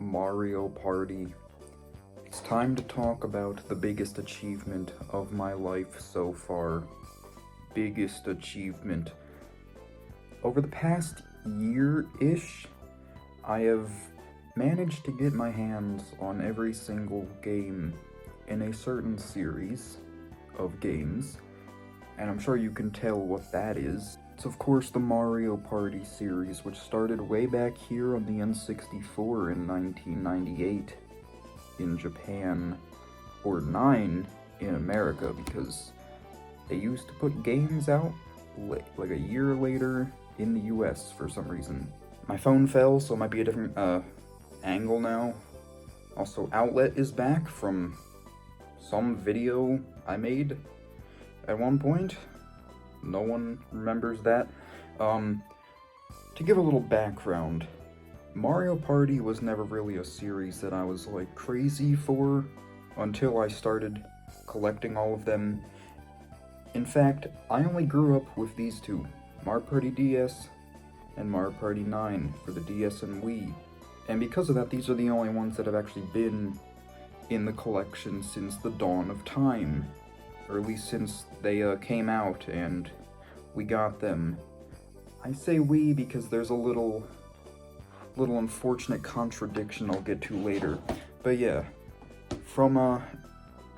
Mario Party. It's time to talk about the biggest achievement of my life so far. Biggest achievement. Over the past year-ish, I have managed to get my hands on every single game in a certain series of games, and I'm sure you can tell what that is. It's of course the Mario Party series, which started way back here on the N64 in 1998 in Japan, or 9 in America, because they used to put games out like a year later in the US for some reason. My phone fell, so it might be a different angle now. Also, Outlet is back from some video I made at one point. No one remembers that. To give a little background, Mario Party was never really a series that I was like crazy for until I started collecting all of them. In fact, I only grew up with these two, Mario Party DS and Mario Party 9 for the DS and Wii. And because of that, these are the only ones that have actually been in the collection since the dawn of time. Or at least since they came out and we got them. I say we because there's a little unfortunate contradiction I'll get to later. But yeah, from a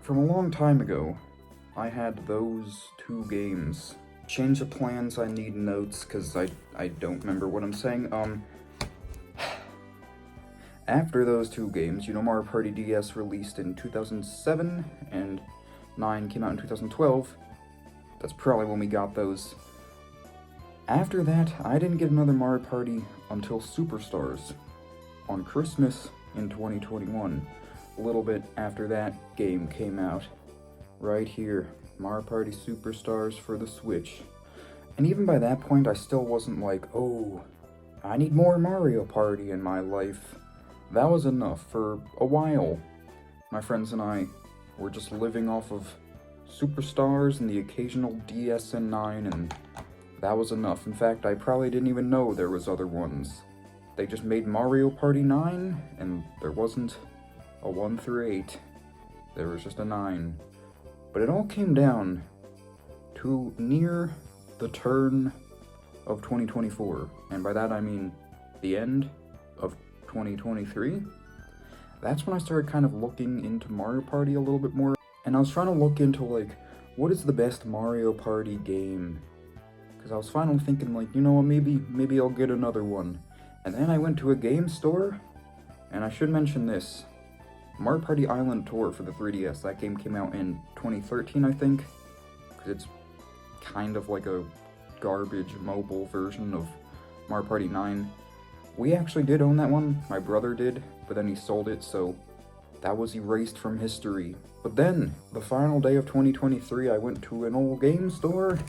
long time ago, I had those two games. Change of plans, I need notes because I don't remember what I'm saying. After those two games, you know, Mario Party DS released in 2007 and 9 came out in 2012. That's probably when we got those. After that, I didn't get another Mario Party until Superstars on Christmas in 2021. A little bit after that game came out. Right here, Mario Party Superstars for the Switch. And even by that point, I still wasn't like, oh, I need more Mario Party in my life. That was enough for a while. My friends and I were just living off of Superstars and the occasional DSN9, and that was enough. In fact, I probably didn't even know there was other ones. They just made Mario Party 9, and there wasn't a 1 through 8. There was just a 9. But it all came down to near the turn of 2024, and by that I mean the end of 2023. That's when I started kind of looking into Mario Party a little bit more, and I was trying to look into like, what is the best Mario Party game? Because I was finally thinking like, you know what, maybe I'll get another one. And then I went to a game store, and I should mention this, Mario Party Island Tour for the 3DS, that game came out in 2013, I think, because it's kind of like a garbage mobile version of Mario Party 9. We actually did own that one, my brother did, but then he sold it, so that was erased from history. But then, the final day of 2023, I went to an old game store,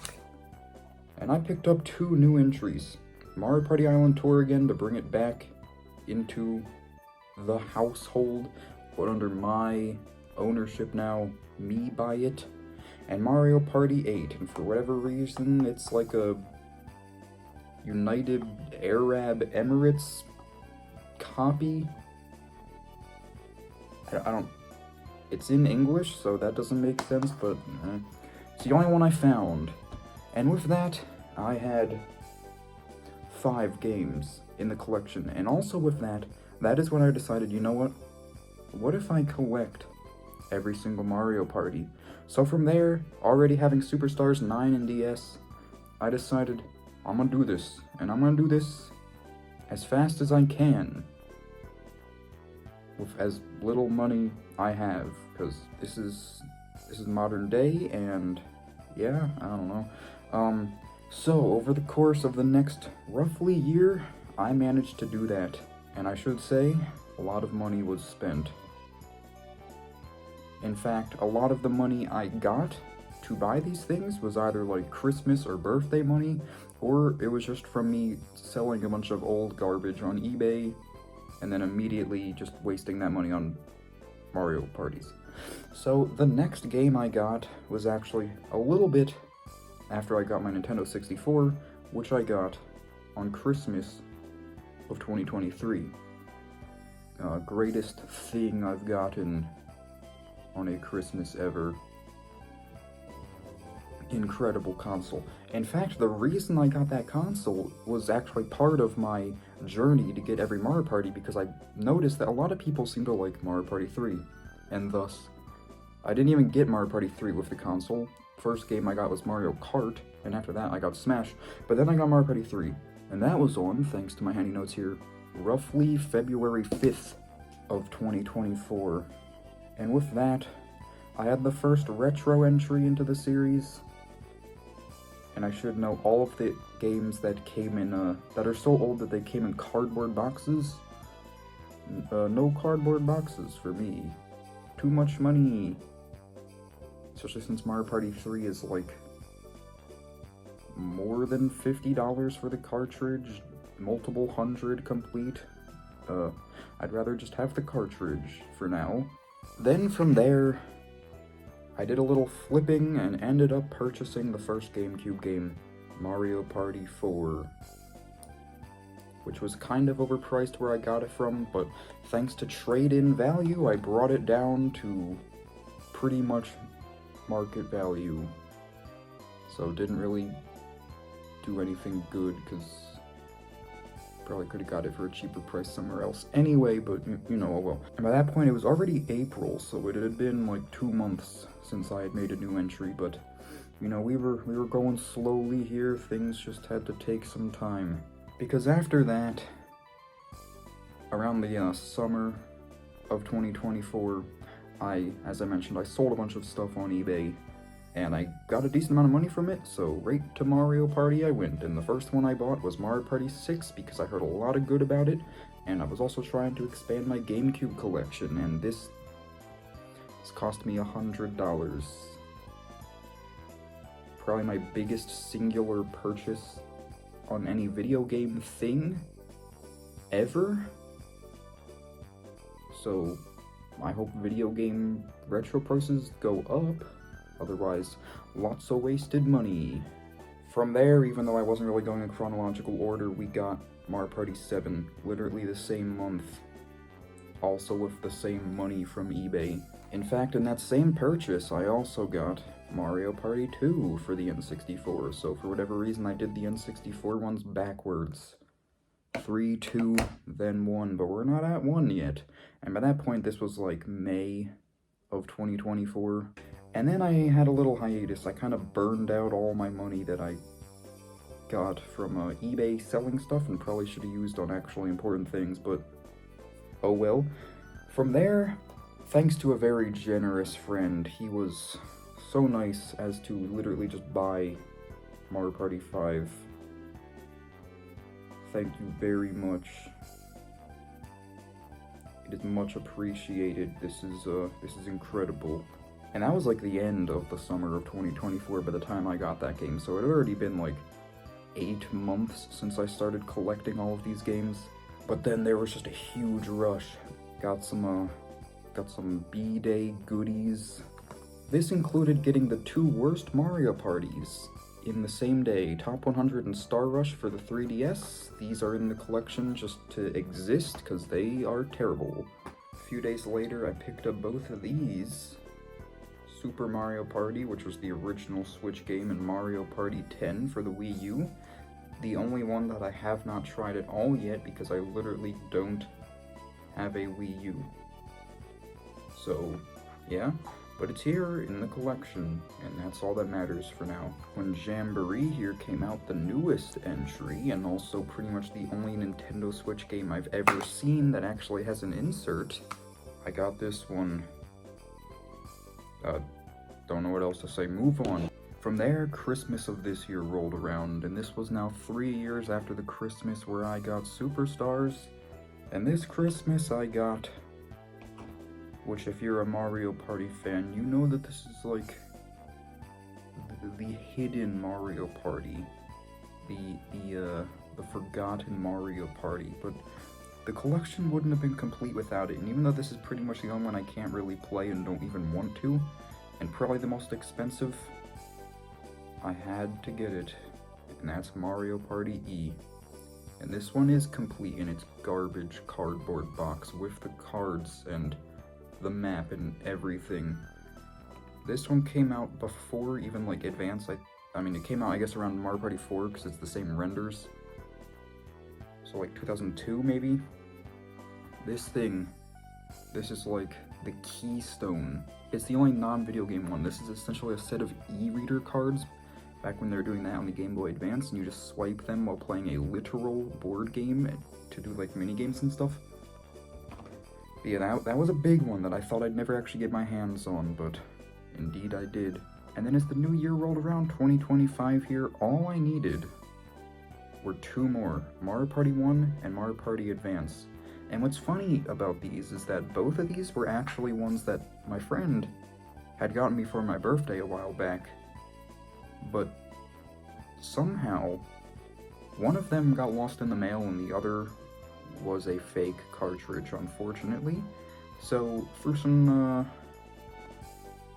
and I picked up 2 new entries. Mario Party Island Tour again, to bring it back into the household, but under my ownership now, me buy it, and Mario Party 8, and for whatever reason, it's like a United Arab Emirates copy. I don't, it's in English, so that doesn't make sense, but it's the only one I found. And with that, I had 5 games in the collection, and also with that, that is when I decided, you know what if I collect every single Mario Party? So from there, already having Superstars 9 and DS, I decided, I'm gonna do this, and I'm gonna do this as fast as I can, with as little money I have, because this is modern day, and yeah, I don't know. So over the course of the next roughly year, I managed to do that, and I should say, a lot of money was spent. In fact, a lot of the money I got to buy these things was either like Christmas or birthday money, or it was just from me selling a bunch of old garbage on eBay and then immediately just wasting that money on Mario parties. So the next game I got was actually a little bit after I got my Nintendo 64, which I got on Christmas of 2023. greatest thing I've gotten on a Christmas ever. Incredible console. In fact, the reason I got that console was actually part of my journey to get every Mario Party, because I noticed that a lot of people seem to like Mario Party 3, and thus, I didn't even get Mario Party 3 with the console. First game I got was Mario Kart, and after that I got Smash, but then I got Mario Party 3, and that was on, thanks to my handy notes here, roughly February 5th of 2024. And with that, I had the first retro entry into the series. And I should know all of the games that came in, that are so old that they came in cardboard boxes. No cardboard boxes for me. Too much money. Especially since Mario Party 3 is like more than $50 for the cartridge, multiple hundred complete. I'd rather just have the cartridge for now. Then from there, I did a little flipping and ended up purchasing the first GameCube game, Mario Party 4, which was kind of overpriced where I got it from, but thanks to trade-in value, I brought it down to pretty much market value. So didn't really do anything good, because probably could have got it for a cheaper price somewhere else anyway, but you know, oh well. And by that point, it was already April, so it had been like 2 months since I had made a new entry, but you know, we were going slowly here. Things just had to take some time. Because after that, around the summer of 2024, as I mentioned, I sold a bunch of stuff on eBay, and I got a decent amount of money from it, so right to Mario Party I went, and the first one I bought was Mario Party 6 because I heard a lot of good about it, and I was also trying to expand my GameCube collection, and this cost me $100. Probably my biggest singular purchase on any video game thing ever. So I hope video game retro prices go up. Otherwise, lots of wasted money. From there, even though I wasn't really going in chronological order, we got Mario Party 7, literally the same month. Also with the same money from eBay. In fact, in that same purchase, I also got Mario Party 2 for the N64, so for whatever reason I did the N64 ones backwards. 3, 2, then 1, but we're not at 1 yet. And by that point, this was like May of 2024. And then I had a little hiatus. I kind of burned out all my money that I got from eBay selling stuff, and probably should have used on actually important things, but oh well. From there, thanks to a very generous friend, he was so nice as to literally just buy Mario Party 5. Thank you very much. It is much appreciated. This is incredible. And that was like the end of the summer of 2024 by the time I got that game, so it had already been like 8 months since I started collecting all of these games. But then there was just a huge rush. Got some B-Day goodies. This included getting the 2 worst Mario Parties in the same day, Top 100 and Star Rush for the 3DS. These are in the collection just to exist, because they are terrible. A few days later, I picked up both of these. Super Mario Party, which was the original Switch game, and Mario Party 10 for the Wii U. The only one that I have not tried at all yet, because I literally don't have a Wii U. So, yeah. But it's here in the collection, and that's all that matters for now. When Jamboree here came out, the newest entry, and also pretty much the only Nintendo Switch game I've ever seen that actually has an insert, I got this one. Don't know what else to say, move on. From there, Christmas of this year rolled around, and this was now 3 years after the Christmas where I got Superstars. And this Christmas I got, which if you're a Mario Party fan, you know that this is like the hidden Mario Party, the forgotten Mario Party, but the collection wouldn't have been complete without it, and even though this is pretty much the only one I can't really play and don't even want to, and probably the most expensive, I had to get it, and that's Mario Party E. And this one is complete in its garbage cardboard box with the cards and the map and everything. This one came out before even like Advance. I mean, it came out I guess around Mario Party 4 because it's the same renders. So like 2002 maybe. This is like the keystone. It's the only non-video game one. This is essentially a set of e-reader cards. Back when they were doing that on the Game Boy Advance, and you just swipe them while playing a literal board game to do like mini games and stuff. But yeah, that was a big one that I thought I'd never actually get my hands on, but indeed I did. And then as the new year rolled around, 2025 here, all I needed were two more, Mario Party 1 and Mario Party Advance. And what's funny about these is that both of these were actually ones that my friend had gotten me for my birthday a while back. But somehow, one of them got lost in the mail and the other was a fake cartridge, unfortunately. So, for a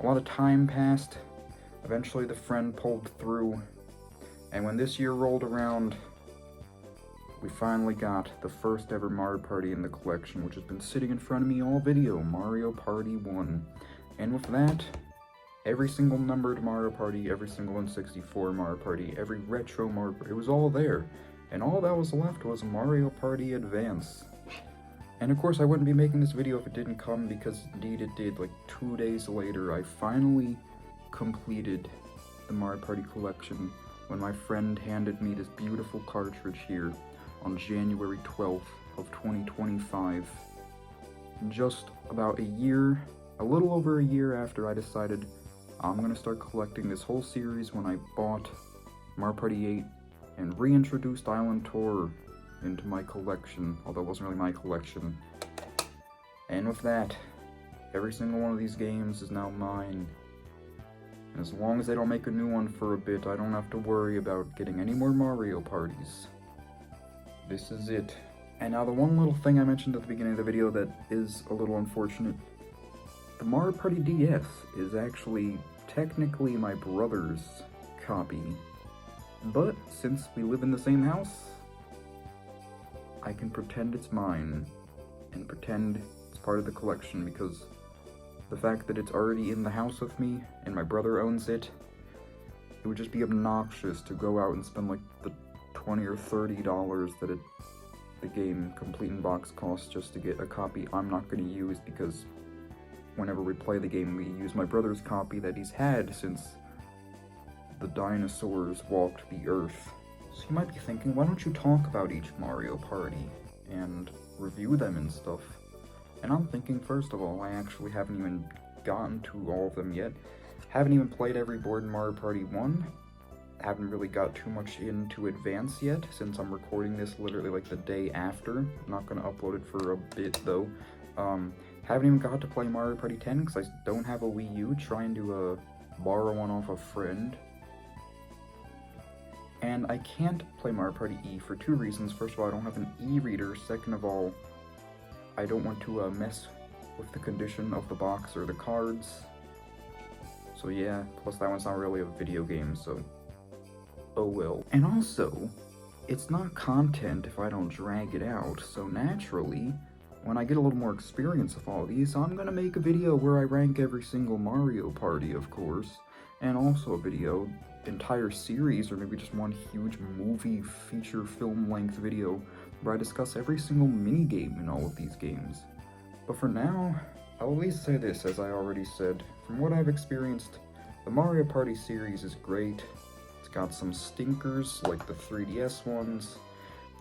lot of time passed. Eventually the friend pulled through, and when this year rolled around, we finally got the first ever Mario Party in the collection, which has been sitting in front of me all video, Mario Party 1. And with that, every single numbered Mario Party, every single N64 Mario Party, every retro Mario Party, it was all there. And all that was left was Mario Party Advance. And of course I wouldn't be making this video if it didn't come, because indeed it did. Like 2 days later, I finally completed the Mario Party collection when my friend handed me this beautiful cartridge here on January 12th of 2025. Just about a year, a little over a year after I decided I'm gonna start collecting this whole series, when I bought Mario Party 8 and reintroduced Island Tour into my collection, although it wasn't really my collection. And with that, every single one of these games is now mine. And as long as they don't make a new one for a bit, I don't have to worry about getting any more Mario Parties. This is it. And now the one little thing I mentioned at the beginning of the video that is a little unfortunate. The Mario Party DS is actually technically my brother's copy. But since we live in the same house, I can pretend it's mine and pretend it's part of the collection, because the fact that it's already in the house with me and my brother owns it, it would just be obnoxious to go out and spend like the $20 or $30 that the game complete in box costs just to get a copy I'm not going to use, because whenever we play the game we use my brother's copy that he's had since the dinosaurs walked the earth. So you might be thinking, why don't you talk about each Mario Party and review them and stuff? And I'm thinking, first of all, I actually haven't even gotten to all of them yet. Haven't even played every board in Mario Party 1. Haven't really got too much into Advance yet, since I'm recording this literally like the day after. I'm not gonna upload it for a bit though. Haven't even got to play Mario Party 10 because I don't have a Wii U, trying to borrow one off a friend. And I can't play Mario Party E for two reasons. First of all, I don't have an e-reader. Second of all, I don't want to mess with the condition of the box or the cards. So yeah, plus that one's not really a video game, so oh well. And also, it's not content if I don't drag it out, so naturally, when I get a little more experience with all of these, I'm gonna make a video where I rank every single Mario Party, of course, and also a video, entire series, or maybe just one huge movie feature film length video where I discuss every single minigame in all of these games. But for now, I'll at least say this, as I already said. From what I've experienced, the Mario Party series is great. It's got some stinkers, like the 3DS ones.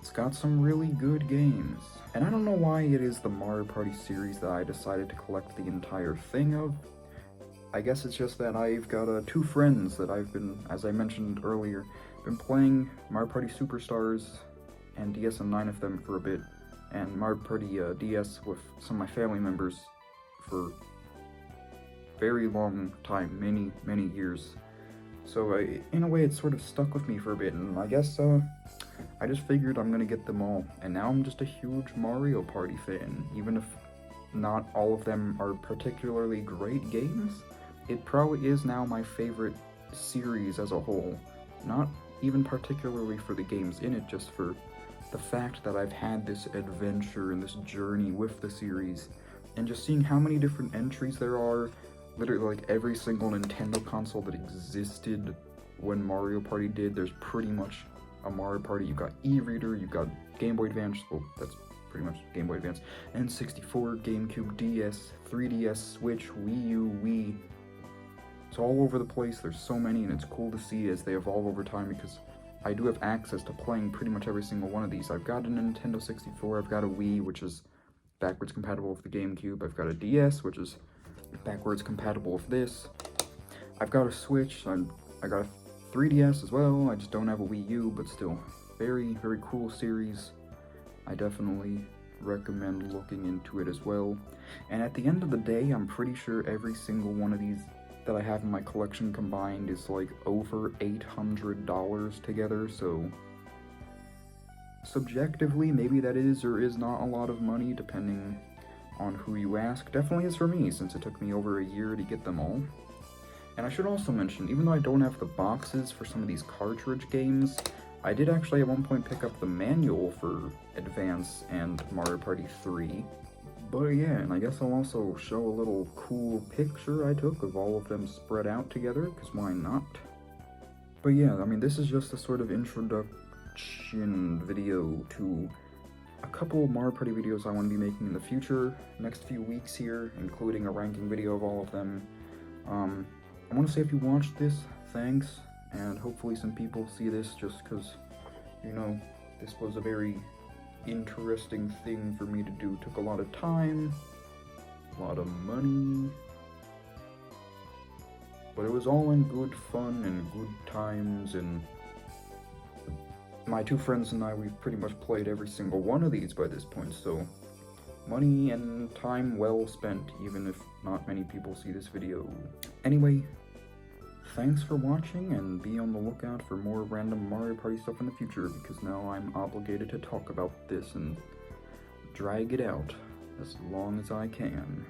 It's got some really good games. And I don't know why it is the Mario Party series that I decided to collect the entire thing of. I guess it's just that I've got two friends that I've been, as I mentioned earlier, been playing Mario Party Superstars and DS and 9 of them for a bit, and Mario Party DS with some of my family members for very long time, many years. So in a way it's sort of stuck with me for a bit, and I guess I just figured I'm gonna get them all, and now I'm just a huge Mario Party fan. Even if not all of them are particularly great games, it probably is now my favorite series as a whole. Not even particularly for the games in it, just for the fact that I've had this adventure and this journey with the series, and just seeing how many different entries there are, literally like every single Nintendo console that existed when Mario Party did, there's pretty much a Mario Party. You've got e-reader, you've got Game Boy Advance, well, that's pretty much Game Boy Advance, N64, GameCube, DS, 3DS, Switch, Wii U, Wii. It's all over the place. There's so many, and it's cool to see as they evolve over time, because I do have access to playing pretty much every single one of these. I've got a Nintendo 64, I've got a Wii, which is backwards compatible with the GameCube, I've got a DS, which is backwards compatible with this. I've got a Switch, I got a 3DS as well. I just don't have a Wii U, but still, very, very cool series. I definitely recommend looking into it as well. And at the end of the day, I'm pretty sure every single one of these that I have in my collection combined is like over $800 together, so subjectively, maybe that is or is not a lot of money, depending on who you ask. Definitely is for me, since it took me over a year to get them all. And I should also mention, even though I don't have the boxes for some of these cartridge games, I did actually at one point pick up the manual for Advance and Mario Party 3. But yeah, and I guess I'll also show a little cool picture I took of all of them spread out together, because why not? But yeah, I mean, this is just a sort of introduction video to a couple Mario Party videos I want to be making in the future, next few weeks here, including a ranking video of all of them. I want to say if you watched this, thanks, and hopefully some people see this just because, you know, this was a very interesting thing for me to do. Took a lot of time, a lot of money, but it was all in good fun and good times, and my two friends and I, we've pretty much played every single one of these by this point, so money and time well spent, even if not many people see this video. Anyway, thanks for watching, and be on the lookout for more random Mario Party stuff in the future, because now I'm obligated to talk about this and drag it out as long as I can.